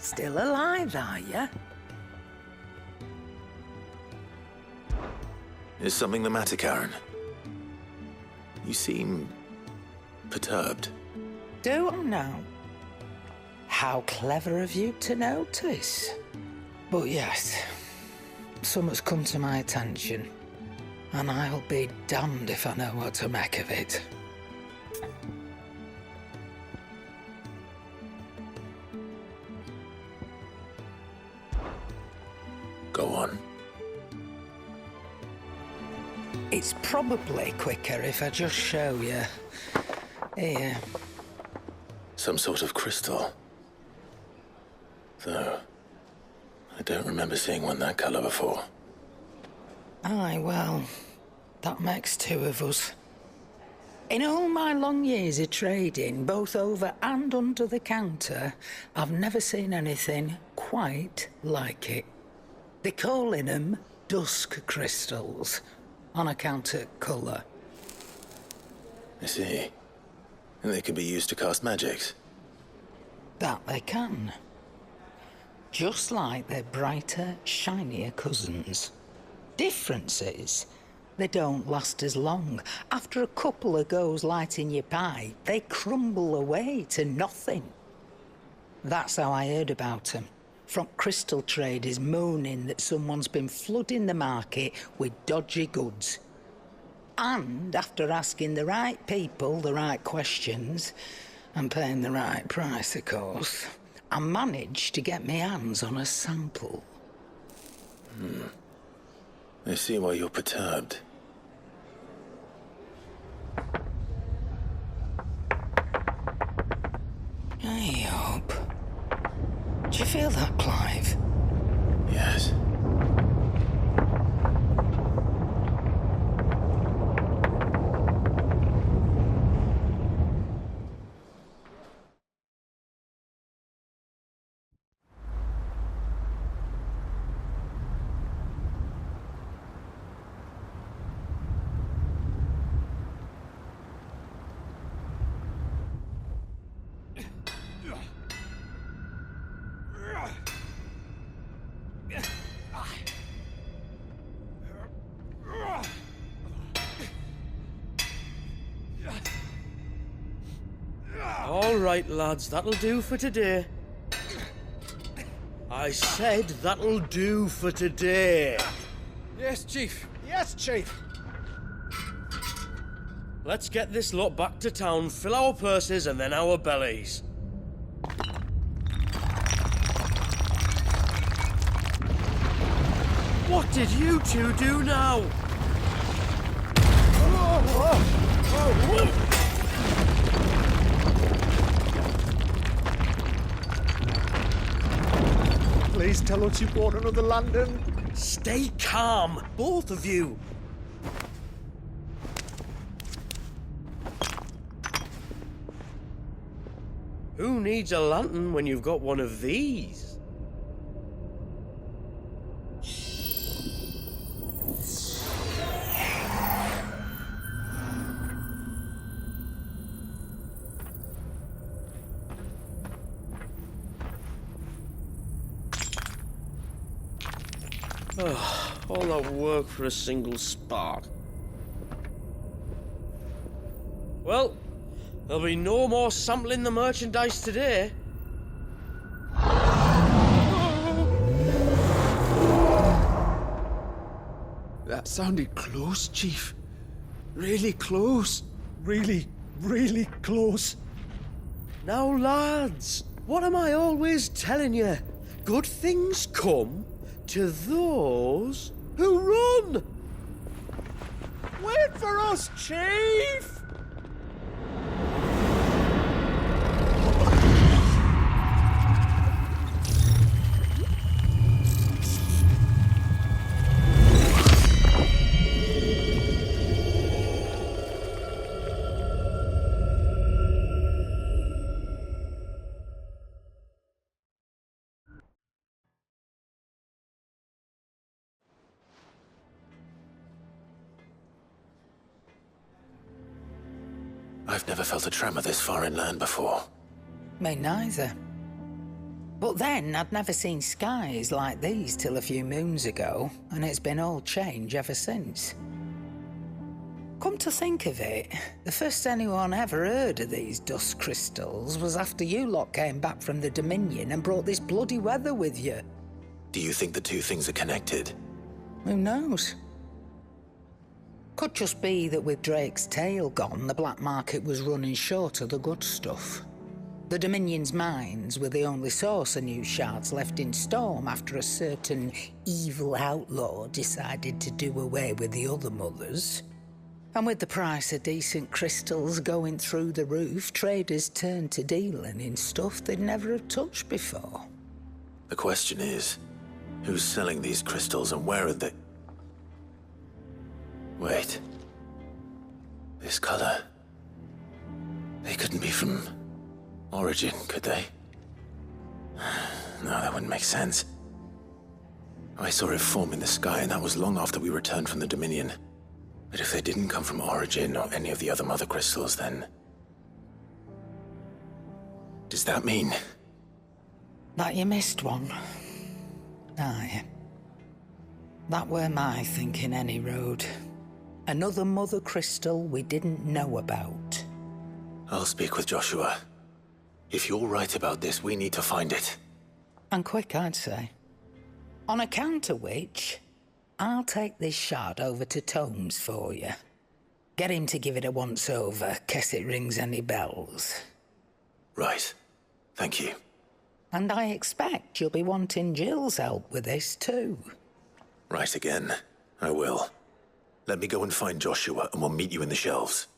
Still alive, are you? Is something the matter, Karen? You seem perturbed. Do I now? How clever of you to notice. But yes, something's come to my attention, and I'll be damned if I know what to make of it. Go on. It's probably quicker if I just show you. Here. Some sort of crystal. Though, I don't remember seeing one that colour before. Aye, well, that makes two of us. In all my long years of trading, both over and under the counter, I've never seen anything quite like it. They're calling them dusk crystals, on account of colour. I see. And they can be used to cast magics. That they can. Just like their brighter, shinier cousins. Difference is, they don't last as long. After a couple of goes lighting your pipe, they crumble away to nothing. That's how I heard about them. From crystal traders moaning that someone's been flooding the market with dodgy goods. And after asking the right people the right questions, and paying the right price, of course, I managed to get my hands on a sample. I see why you're perturbed. I hope. Do you feel that, Clive? Yes. All right, lads, that'll do for today. I said that'll do for today. Yes, Chief. Yes, Chief. Let's get this lot back to town, fill our purses and then our bellies. What did you two do now? Please tell us you bought another lantern. Stay calm, both of you. Who needs a lantern when you've got one of these? All that work for a single spark. Well, there'll be no more sampling the merchandise today. That sounded close, Chief. Really close. Really, really close. Now, lads, what am I always telling you? Good things come to those who run! Wait for us, Chief! I've never felt a tremor this far inland before. Me neither. But then I'd never seen skies like these till a few moons ago, and it's been all change ever since. Come to think of it, the first anyone ever heard of these dust crystals was after you lot came back from the Dominion and brought this bloody weather with you. Do you think the two things are connected? Who knows? Could just be that with Drake's tail gone, the black market was running short of the good stuff. The Dominion's mines were the only source of new shards left in Storm after a certain evil outlaw decided to do away with the other mothers. And with the price of decent crystals going through the roof, traders turned to dealing in stuff they'd never have touched before. The question is, who's selling these crystals and where are they? Wait. This color. They couldn't be from Origin, could they? No, that wouldn't make sense. I saw it form in the sky, and that was long after we returned from the Dominion. But if they didn't come from Origin or any of the other mother crystals, then... does that mean... That you missed one? Aye. That were my thinking, any road. Another mother crystal we didn't know about. I'll speak with Joshua. If you're right about this, we need to find it. And quick, I'd say. On account of which, I'll take this shard over to Tomes for you. Get him to give it a once-over, case it rings any bells. Right. Thank you. And I expect you'll be wanting Jill's help with this too. Right again. I will. Let me go and find Joshua, and we'll meet you in the shelves.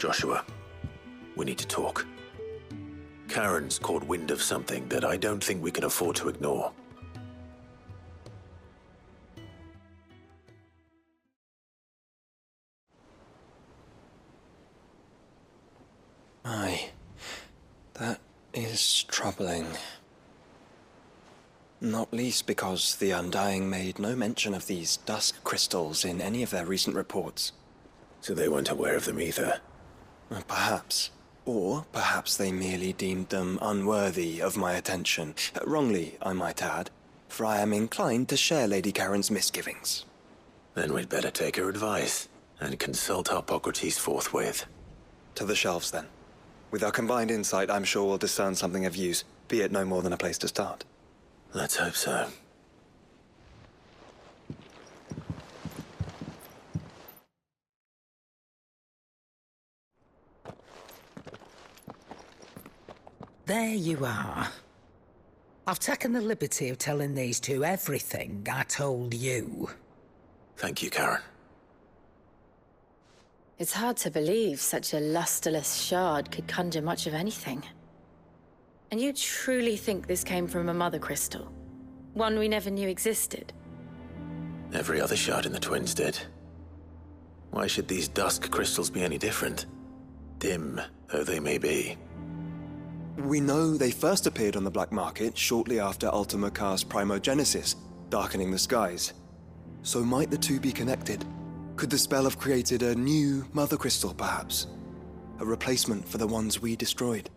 Joshua, we need to talk. Karen's caught wind of something that I don't think we can afford to ignore. Aye, that is troubling. Not least because the Undying made no mention of these dusk crystals in any of their recent reports. So they weren't aware of them either. Perhaps. Or perhaps they merely deemed them unworthy of my attention. Wrongly, I might add, for I am inclined to share Lady Karen's misgivings. Then we'd better take her advice and consult Hippocrates forthwith. To the shelves, then. With our combined insight, I'm sure we'll discern something of use, be it no more than a place to start. Let's hope so. There you are. I've taken the liberty of telling these two everything I told you. Thank you, Karen. It's hard to believe such a lusterless shard could conjure much of anything. And you truly think this came from a mother crystal? One we never knew existed? Every other shard in the Twins did. Why should these dusk crystals be any different? Dim though they may be. We know they first appeared on the black market shortly after Ultima Car's primogenesis, darkening the skies. So might the two be connected? Could the spell have created a new mother crystal, perhaps? A replacement for the ones we destroyed?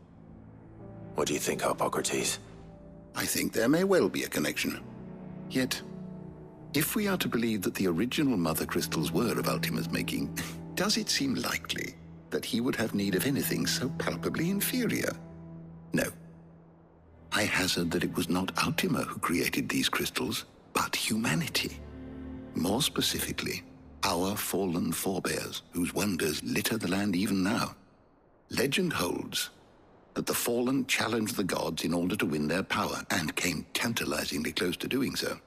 What do you think, Hippocrates? I think there may well be a connection. Yet, if we are to believe that the original mother crystals were of Ultima's making, does it seem likely that he would have need of anything so palpably inferior? No. I hazard that it was not Ultima who created these crystals, but humanity. More specifically, our fallen forebears, whose wonders litter the land even now. Legend holds that the fallen challenged the gods in order to win their power, and came tantalizingly close to doing so.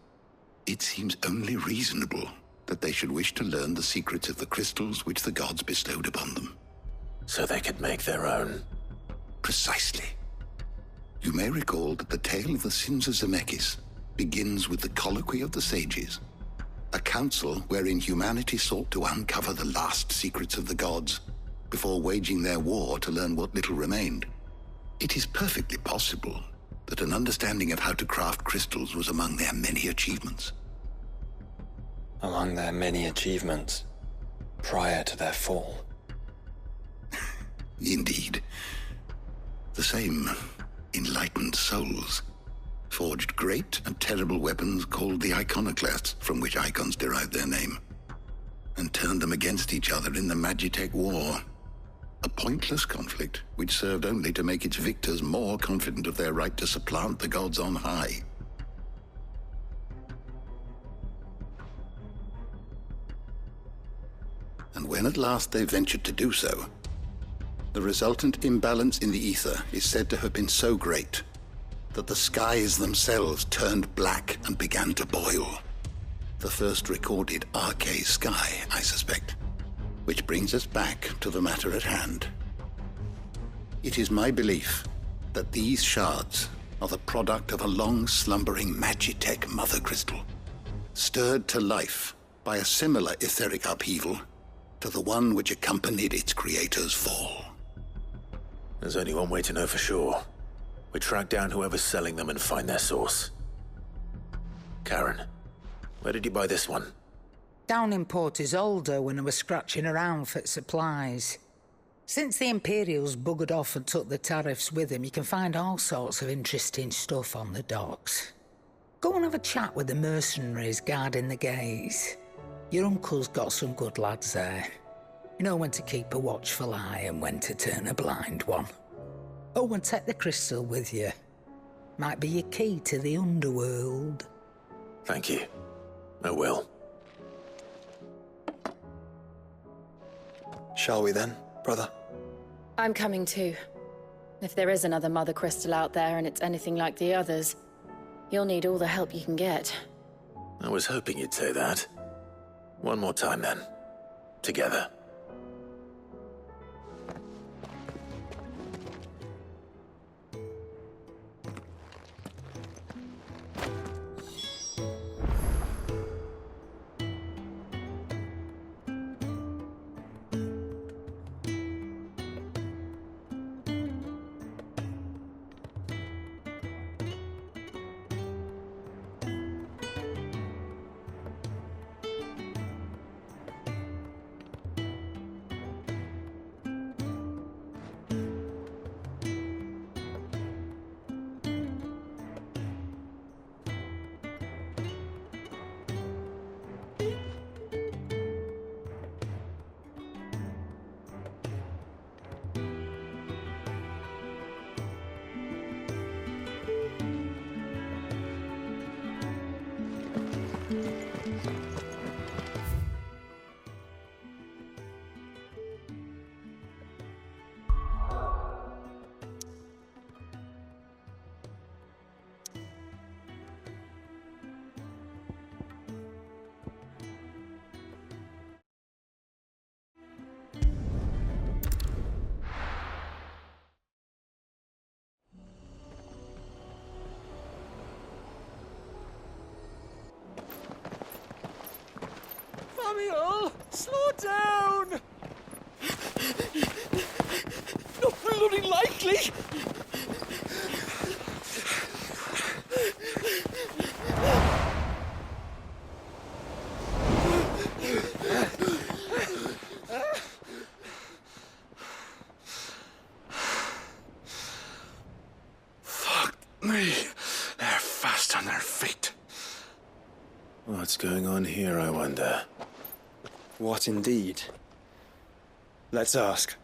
It seems only reasonable that they should wish to learn the secrets of the crystals which the gods bestowed upon them. So they could make their own. Precisely. You may recall that the tale of the sins of Zemeckis begins with the colloquy of the sages, a council wherein humanity sought to uncover the last secrets of the gods before waging their war to learn what little remained. It is perfectly possible that an understanding of how to craft crystals was among their many achievements. Among their many achievements prior to their fall. Indeed. The same enlightened souls forged great and terrible weapons called the iconoclasts, from which icons derived their name, and turned them against each other in the Magitech War. A pointless conflict which served only to make its victors more confident of their right to supplant the gods on high. And when at last they ventured to do so, the resultant imbalance in the ether is said to have been so great that the skies themselves turned black and began to boil. The first recorded arcane sky, I suspect. Which brings us back to the matter at hand. It is my belief that these shards are the product of a long-slumbering Magitech mother crystal, stirred to life by a similar etheric upheaval to the one which accompanied its creator's fall. There's only one way to know for sure. We track down whoever's selling them and find their source. Karen, where did you buy this one? Down in Port Isolde when I was scratching around for supplies. Since the Imperials buggered off and took the tariffs with them, you can find all sorts of interesting stuff on the docks. Go and have a chat with the mercenaries guarding the gates. Your uncle's got some good lads there. You know when to keep a watchful eye and when to turn a blind one. Oh, and take the crystal with you. Might be your key to the underworld. Thank you. I will. Shall we then, brother? I'm coming too. If there is another mother crystal out there and it's anything like the others, you'll need all the help you can get. I was hoping you'd say that. One more time then. Together. Samuel, slow down! Not bloody likely! Fuck me. They're fast on their feet. What's going on here, I wonder? What indeed? Let's ask.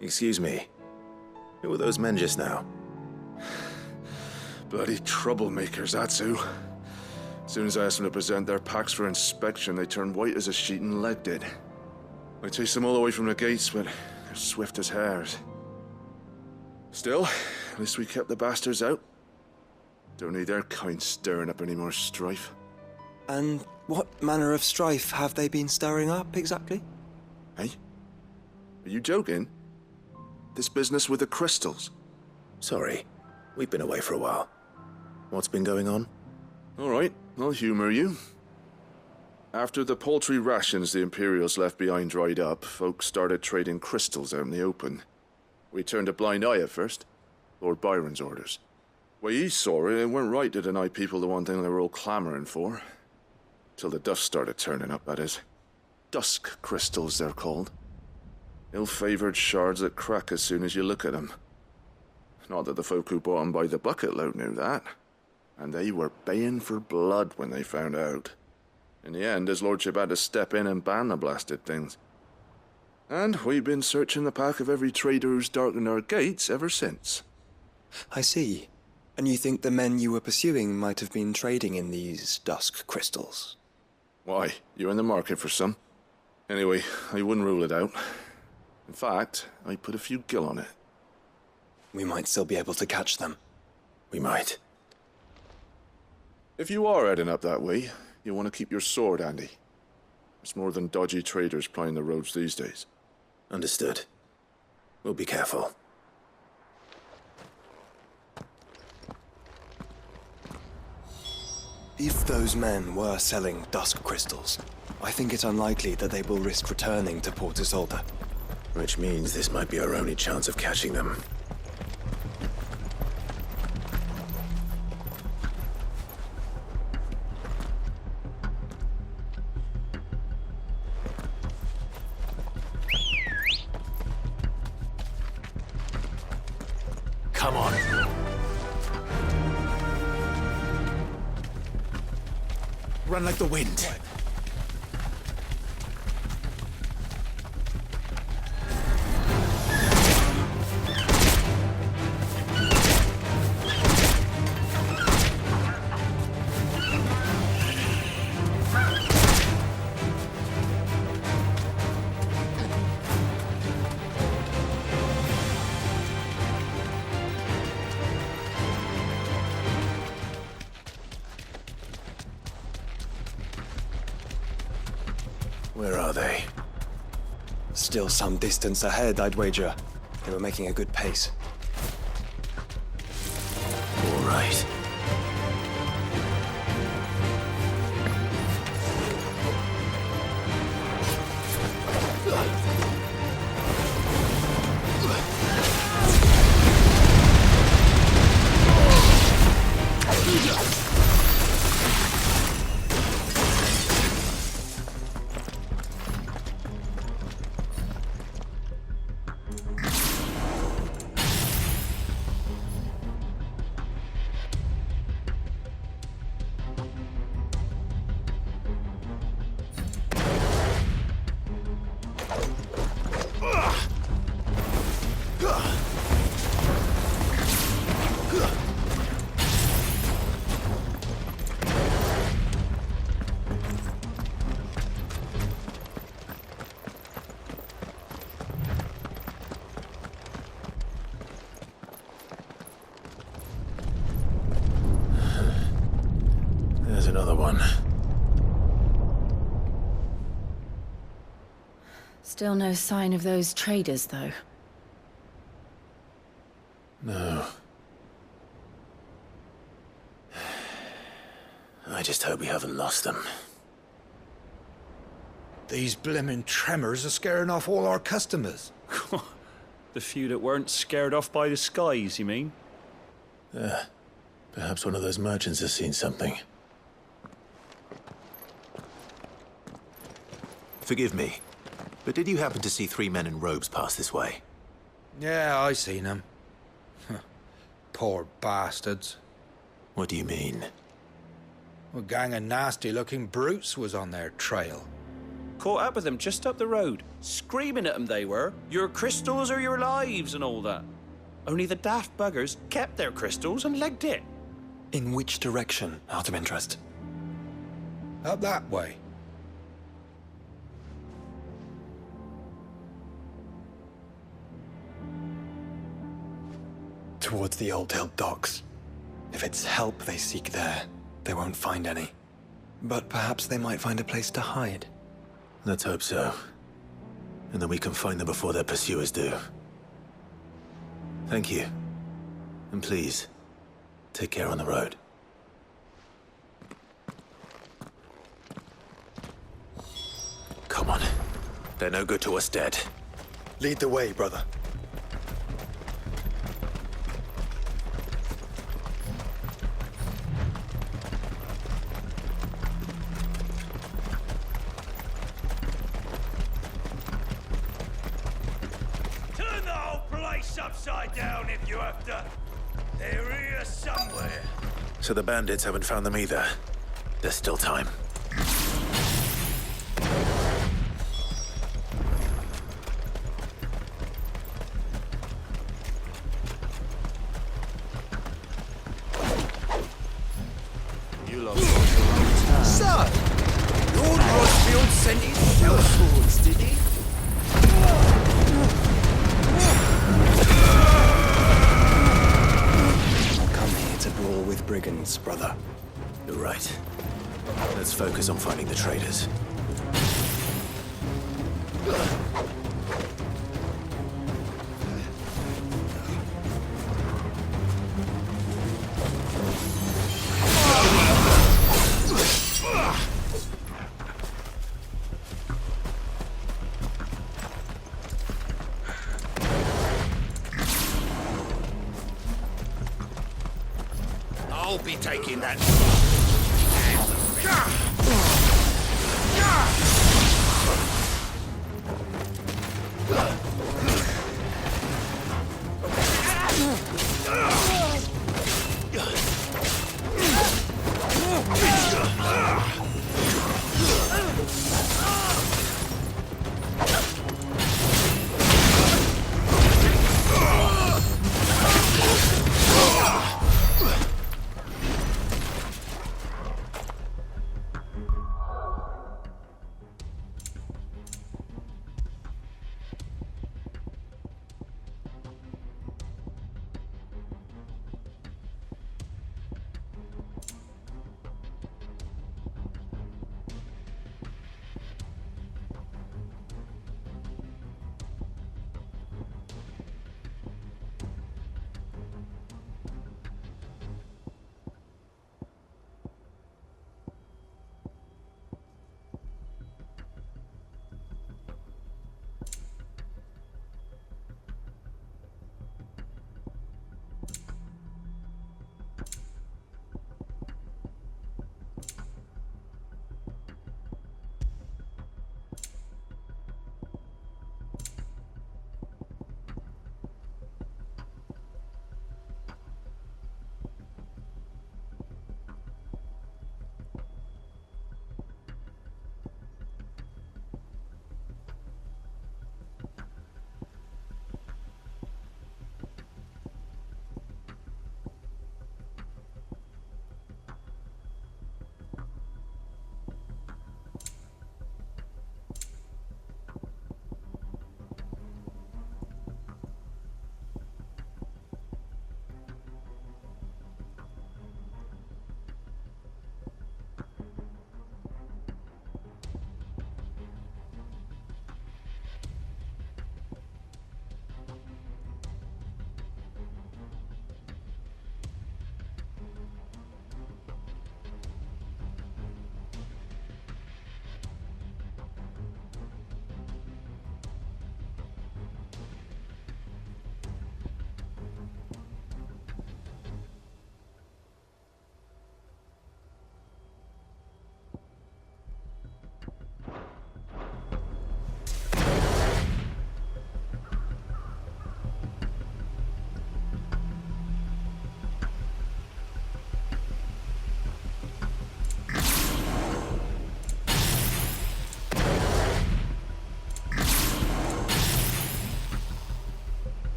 Excuse me. Who were those men just now? Bloody troublemakers, that's who. As soon as I asked them to present their packs for inspection, they turned white as a sheet and legged it. I chased them all away from the gates, but they're swift as hares. Still, at least we kept the bastards out. Don't need their kind stirring up any more strife. And what manner of strife have they been stirring up, exactly? Hey? Are you joking? This business with the crystals? Sorry, we've been away for a while. What's been going on? All right, I'll humor you. After the paltry rations the Imperials left behind dried up, folks started trading crystals out in the open. We turned a blind eye at first. Lord Byron's orders. Way he saw it, it weren't right to deny people the one thing they were all clamoring for. Till the dust started turning up, that is. Dusk crystals, they're called. Ill-favored shards that crack as soon as you look at them. Not that the folk who bought them by the bucket load knew that. And they were baying for blood when they found out. In the end, his lordship had to step in and ban the blasted things. And we've been searching the pack of every trader who's darkened our gates ever since. I see. And you think the men you were pursuing might have been trading in these dusk crystals? Why, you're in the market for some. Anyway, I wouldn't rule it out. In fact, I put a few gil on it. We might still be able to catch them. We might. If you are heading up that way, you want to keep your sword handy. There's more than dodgy traders plying the roads these days. Understood. We'll be careful. If those men were selling dusk crystals, I think it unlikely that they will risk returning to Port Isolde. Which means this might be our only chance of catching them. Come on. Run like the wind. Where are they? Still some distance ahead, I'd wager. They were making a good pace. All right. Another one. Still no sign of those traders, though. No. I just hope we haven't lost them. These blimmin' tremors are scaring off all our customers. The few that weren't scared off by the skies, you mean? Perhaps one of those merchants has seen something. Forgive me, but did you happen to see 3 men in robes pass this way? Yeah, I seen them. Poor bastards. What do you mean? A gang of nasty-looking brutes was on their trail. Caught up with them just up the road. Screaming at them they were. Your crystals or your lives and all that. Only the daft buggers kept their crystals and legged it. In which direction, out of interest? Up that way. Towards the Old Hill docks. If it's help they seek there, they won't find any. But perhaps they might find a place to hide. Let's hope so. And then we can find them before their pursuers do. Thank you. And please, take care on the road. Come on. They're no good to us dead. Lead the way, brother. Turn the whole place upside down if you have to. They're here somewhere. So the bandits haven't found them either. There's still time. You lot so, Lord Rosfield sent his shell swords, did he? Come here to brawl with brigands, brother. You're right. Let's focus on finding the traitors. I'll be taking that.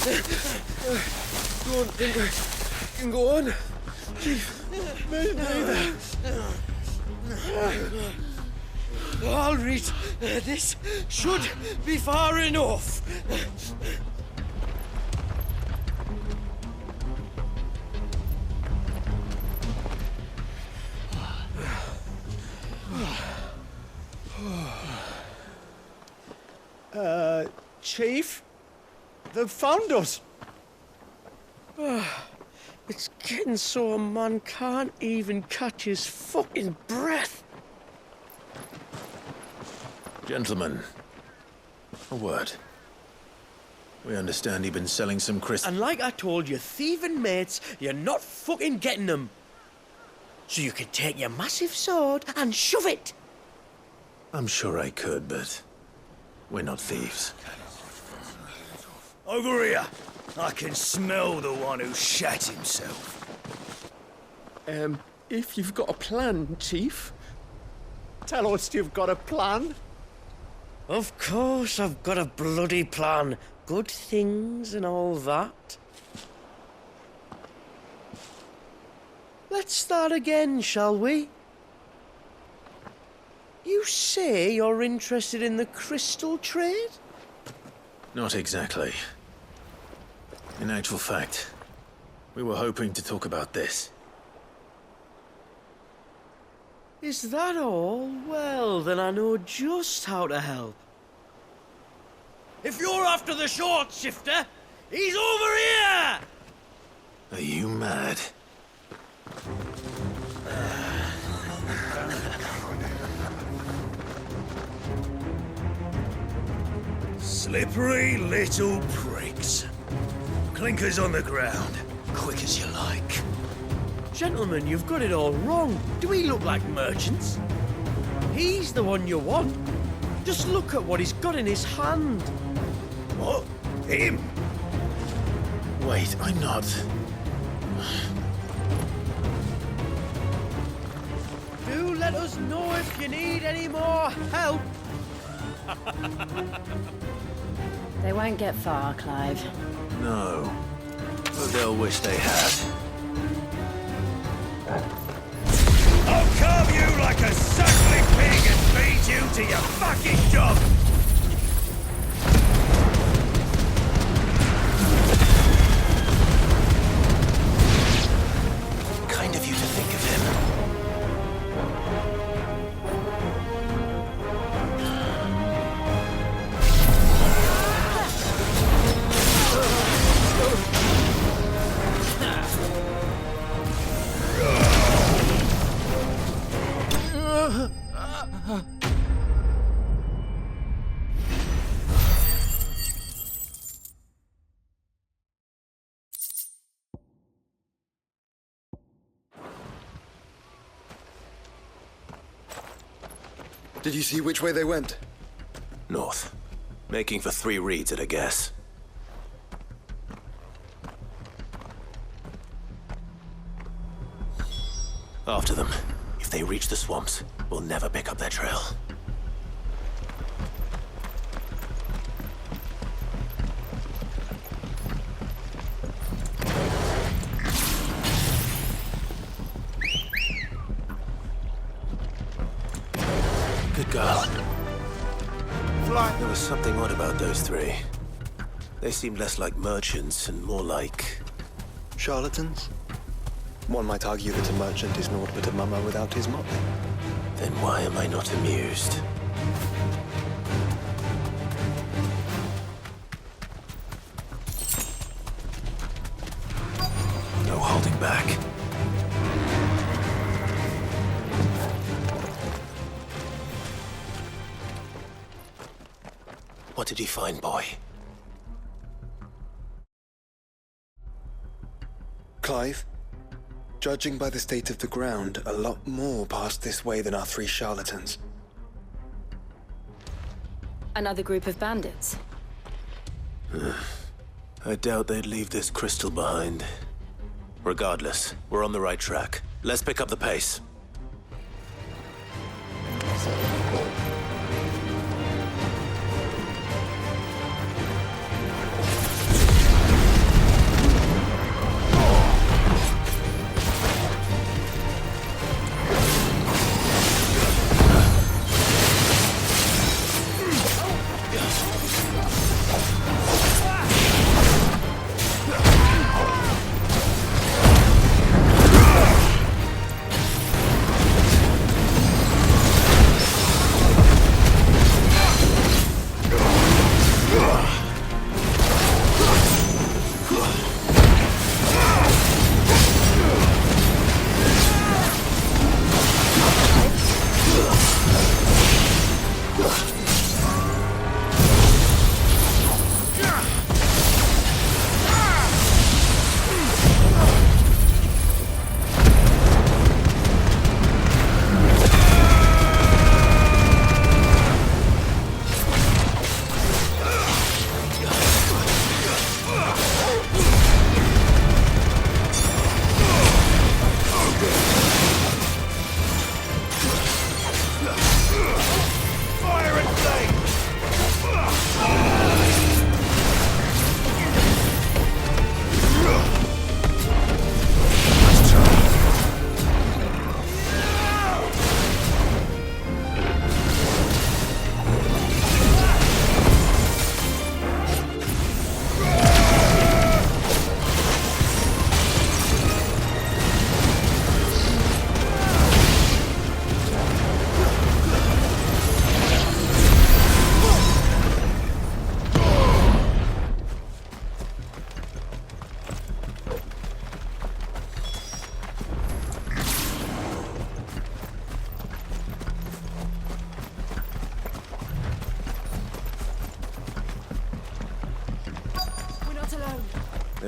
Don't think I can go on. Chief, me neither. All right, this should be far enough. Chief? They've found us. It's getting so a man can't even catch his fucking breath. Gentlemen, a word. We understand you've been selling some crystals. And like I told you, thieving mates, you're not fucking getting them. So you can take your massive sword and shove it. I'm sure I could, but we're not thieves. Over here. I can smell the one who shat himself. If you've got a plan, Chief, tell us you've got a plan. Of course I've got a bloody plan. Good things and all that. Let's start again, shall we? You say you're interested in the crystal trade? Not exactly. In actual fact, we were hoping to talk about this. Is that all? Well, then I know just how to help. If you're after the short shifter, he's over here! Are you mad? Slippery little pricks. Clinkers on the ground, quick as you like. Gentlemen, you've got it all wrong. Do we look like merchants? He's the one you want. Just look at what he's got in his hand. What? Him? Wait, I'm not. Do let us know if you need any more help. They won't get far, Clive. No. But they'll wish they had. I'll carve you like a suckling pig and feed you to your fucking dog! Kind of you to think of him. Did you see which way they went? North. Making for 3 reads at a guess. After them. If they reach the swamps, we'll never pick up their trail. Good girl. There was something odd about those 3. They seemed less like merchants and more like... Charlatans? One might argue that a merchant is naught but a mummer without his motley. Then why am I not amused? No holding back. What did he find, boy? Clive? Judging by the state of the ground, a lot more passed this way than our 3 charlatans. Another group of bandits? I doubt they'd leave this crystal behind. Regardless, we're on the right track. Let's pick up the pace.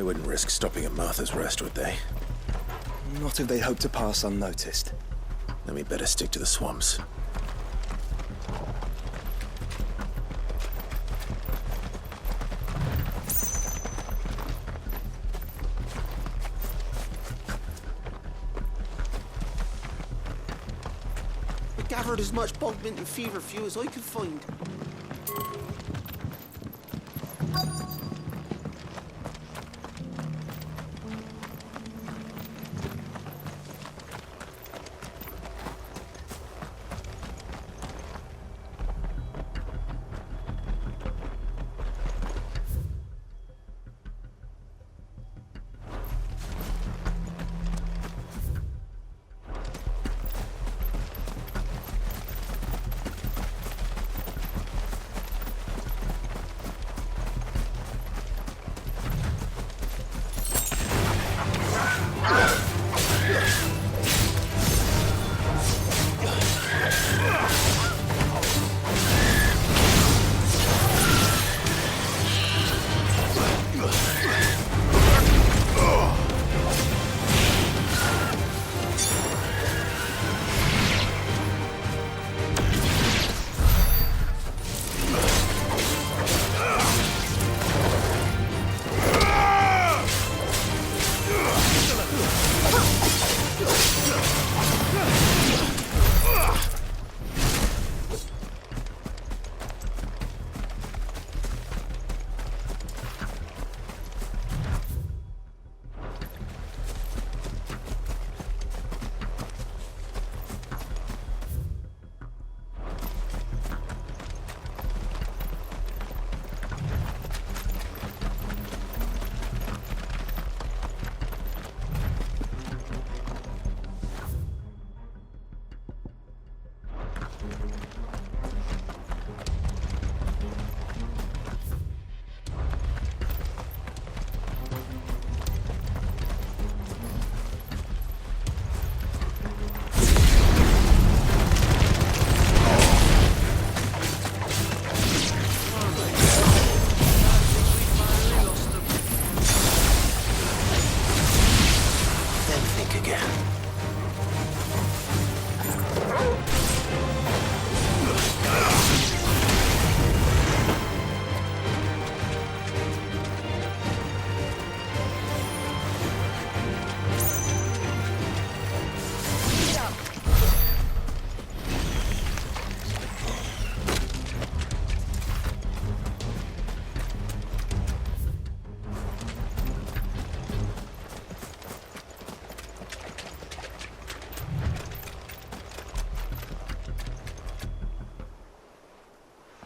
wouldn't risk stopping at Martha's Rest, would they? Not if they hope to pass unnoticed. Then we better stick to the swamps. I gathered as much bog mint and feverfew as I could find.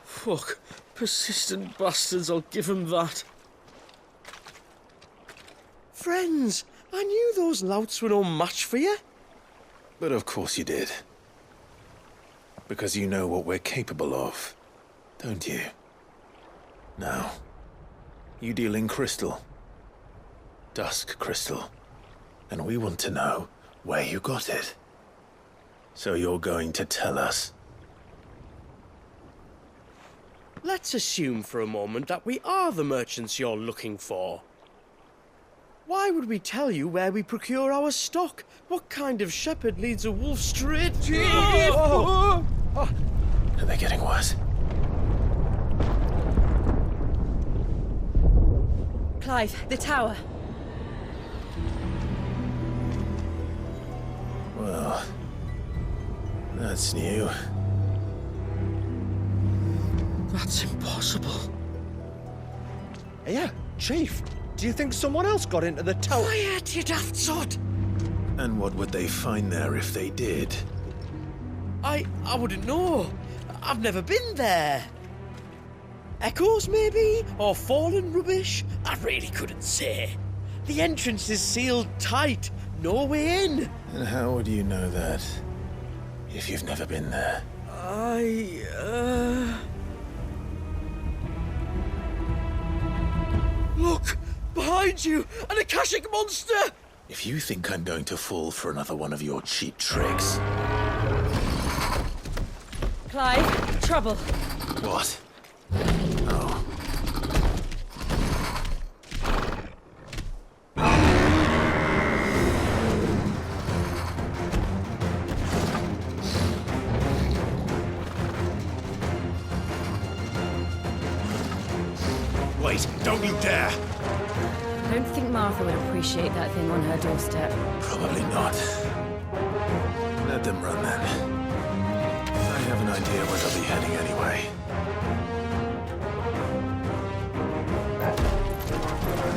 Fuck. Persistent bastards, I'll give them that. Friends, I knew those louts were no match for you. But of course you did. Because you know what we're capable of, don't you? Now, you deal in crystal. Dusk crystal. And we want to know where you got it. So you're going to tell us? Let's assume for a moment that we are the merchants you're looking for. Why would we tell you where we procure our stock? What kind of shepherd leads a wolf straight to... Are they getting worse? Clive, the tower. Well, that's new. That's impossible. Yeah, Chief. Do you think someone else got into the tower? Quiet, you daft sod! And what would they find there if they did? I wouldn't know. I've never been there. Echoes, maybe? Or fallen rubbish? I really couldn't say. The entrance is sealed tight. No way in. And how would you know that, if you've never been there? Look! Behind you! An Akashic monster! If you think I'm going to fall for another one of your cheap tricks... Clive, trouble. What? Oh. Wait! Don't you dare! I don't think Martha would appreciate that thing on her doorstep. Probably not. Let them run then. I have an idea where they'll be heading anyway.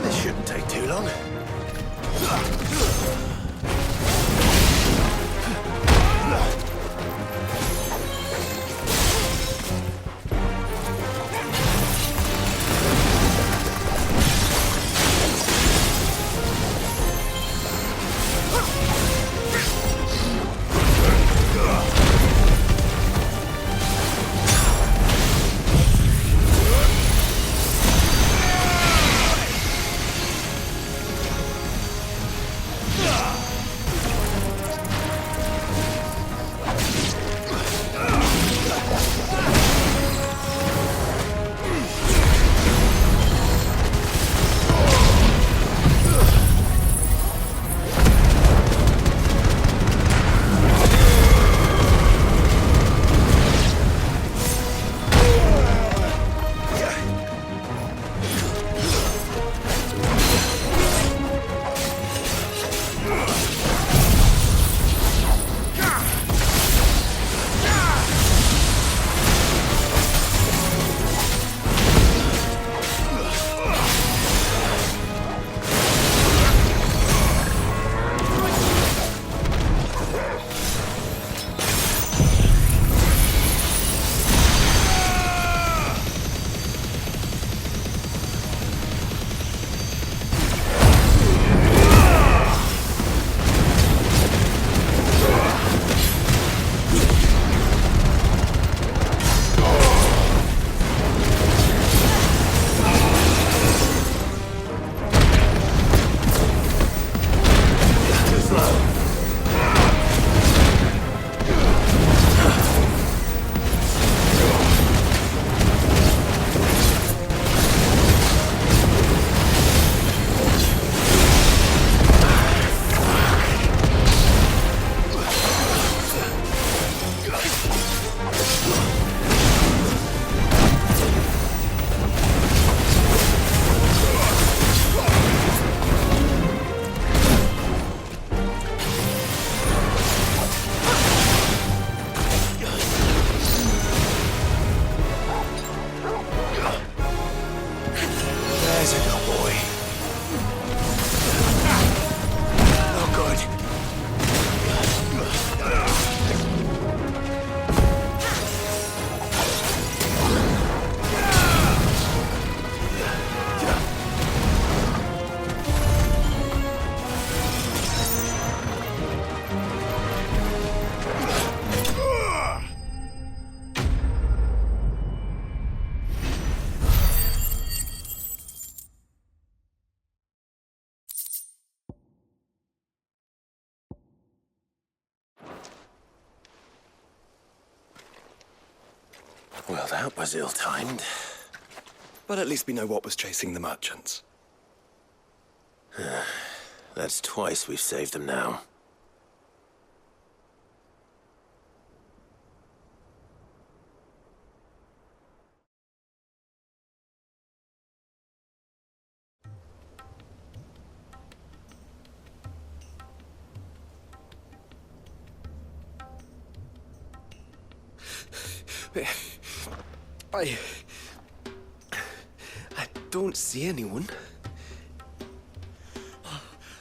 This shouldn't take too long. Well, that was ill-timed. But at least we know what was chasing the merchants. That's twice we've saved them now. I don't see anyone.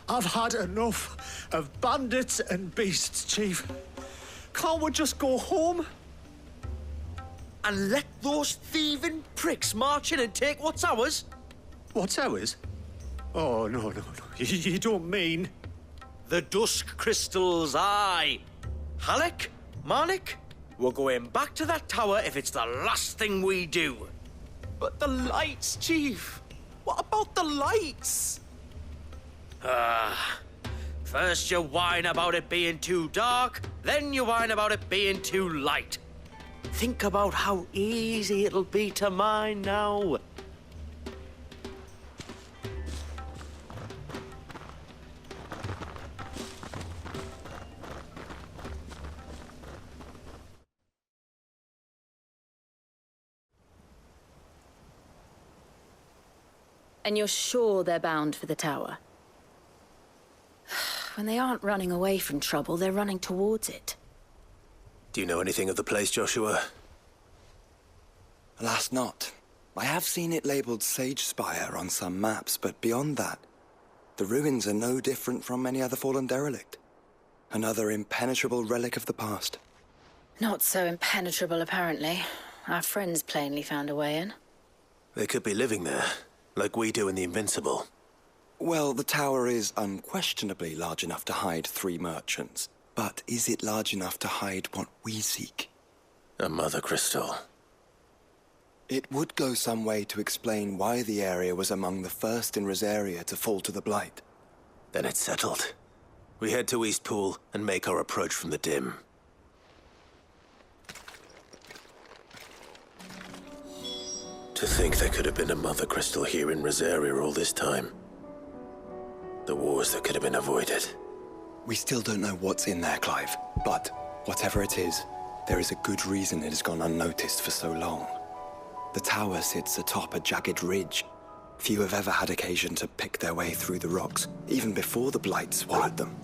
I've had enough of bandits and beasts, Chief. Can't we just go home? And let those thieving pricks march in and take what's ours? What's ours? Oh, no. You don't mean... The dusk crystals, aye. Halleck, Marnik, we're going back to that tower if it's the last thing we do. But the lights, Chief. What about the lights? First you whine about it being too dark, then you whine about it being too light. Think about how easy it'll be to mine now. And you're sure they're bound for the tower? When they aren't running away from trouble, they're running towards it. Do you know anything of the place, Joshua? Alas, not. I have seen it labeled Sage Spire on some maps, but beyond that, the ruins are no different from any other fallen derelict. Another impenetrable relic of the past. Not so impenetrable, apparently. Our friends plainly found a way in. They could be living there, like we do in the Invincible. Well, the tower is unquestionably large enough to hide 3 merchants. But is it large enough to hide what we seek? A mother crystal. It would go some way to explain why the area was among the first in Rosaria to fall to the Blight. Then it's settled. We head to Eastpool and make our approach from the dim. To think there could have been a mother crystal here in Rosaria all this time. The wars that could have been avoided. We still don't know what's in there, Clive. But whatever it is, there is a good reason it has gone unnoticed for so long. The tower sits atop a jagged ridge. Few have ever had occasion to pick their way through the rocks, even before the Blight swallowed them.